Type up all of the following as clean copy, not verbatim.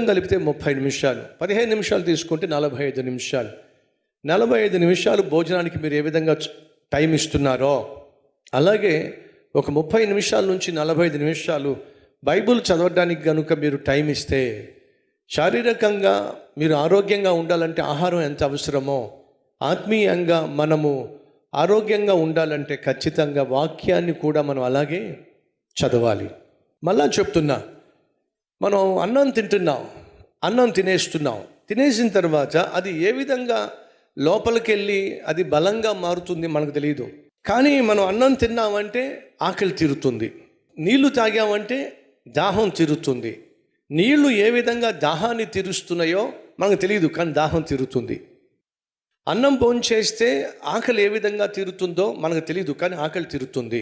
కలిపితే 30 నిమిషాలు, 15 నిమిషాలు తీసుకుంటే 45 నిమిషాలు. 45 నిమిషాలు భోజనానికి మీరు ఏ విధంగా టైం ఇస్తున్నారో, అలాగే ఒక 30 నిమిషాల నుంచి 45 నిమిషాలు బైబిల్ చదవడానికి కనుక మీరు టైం ఇస్తే, శారీరకంగా మీరు ఆరోగ్యంగా ఉండాలంటే ఆహారం ఎంత అవసరమో, ఆత్మీయంగా మనము ఆరోగ్యంగా ఉండాలంటే ఖచ్చితంగా వాక్యాన్ని కూడా మనం అలాగే చదవాలి. మళ్ళా చెప్తున్నా, మనం అన్నం తింటున్నాం, అన్నం తినేసిన తర్వాత అది ఏ విధంగా లోపలికి వెళ్ళి అది బలంగా మారుతుంది మనకు తెలియదు. కానీ మనం అన్నం తిన్నామంటే ఆకలి తీరుతుంది, నీళ్లు తాగామంటే దాహం తీరుతుంది. నీళ్లు ఏ విధంగా దాహాన్ని తీరుస్తున్నాయో మనకు తెలియదు, కానీ దాహం తీరుతుంది. అన్నం భోంచేస్తే ఆకలి ఏ విధంగా తీరుతుందో మనకు తెలియదు, కానీ ఆకలి తీరుతుంది.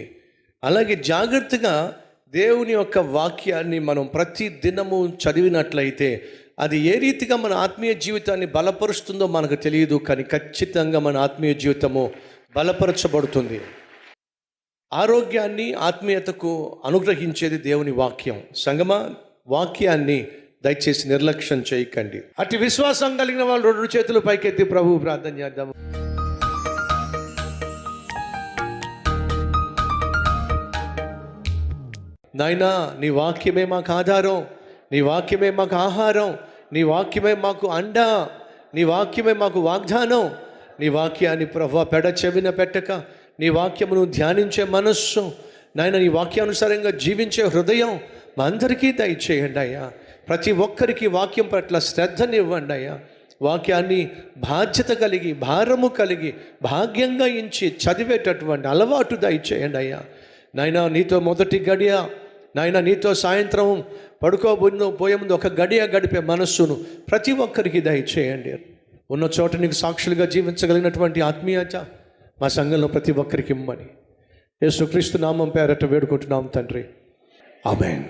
అలాగే జాగ్రత్తగా దేవుని యొక్క వాక్యాన్ని మనం ప్రతి దినము చదివినట్లయితే అది ఏ రీతిగా మన ఆత్మీయ జీవితాన్ని బలపరుస్తుందో మనకు తెలియదు, కానీ ఖచ్చితంగా మన ఆత్మీయ జీవితము బలపరచబడుతుంది. ఆరోగ్యాన్ని, ఆత్మీయతకు అనుగ్రహించేది దేవుని వాక్యం. సంగమా, వాక్యాన్ని దయచేసి నిర్లక్ష్యం చేయకండి. అటు విశ్వాసం కలిగిన వాళ్ళు 2 చేతులు పైకెత్తి ప్రభువు ప్రార్థన చేద్దాము. నాయనా, నీ వాక్యమే మాకు ఆధారం, నీ వాక్యమే మాకు ఆహారం, నీ వాక్యమే మాకు అండ, నీ వాక్యమే మాకు వాగ్దానం. నీ వాక్యాన్ని ప్రభువా పెడ చెవిన పెట్టక నీ వాక్యమును ధ్యానించే మనస్సు, నాయన నీ వాక్యానుసారంగా జీవించే హృదయం మా అందరికీ దయచేయండి అయ్యా. ప్రతి ఒక్కరికి వాక్యం పట్ల శ్రద్ధనివ్వండి అయ్యా. వాక్యాన్ని బాధ్యత కలిగి, భారము కలిగి, భాగ్యంగా ఎంచి చదివేటటువంటి అలవాటు దయచేయండి అయ్యా. నాయన నీతో మొదటి గడియ, నాయన నీతో సాయంత్రం పోయే ముందు ఒక గడియ గడిపే మనస్సును ప్రతి ఒక్కరికి దయచేయండి. ఉన్న చోట నీకు సాక్షులుగా జీవించగలిగినటువంటి ఆత్మీయత మా సంఘంలో ప్రతి ఒక్కరికి ఇమ్మని యేసుక్రీస్తు నామం పేరట వేడుకుంటున్నాం తండ్రి. ఆమేన్.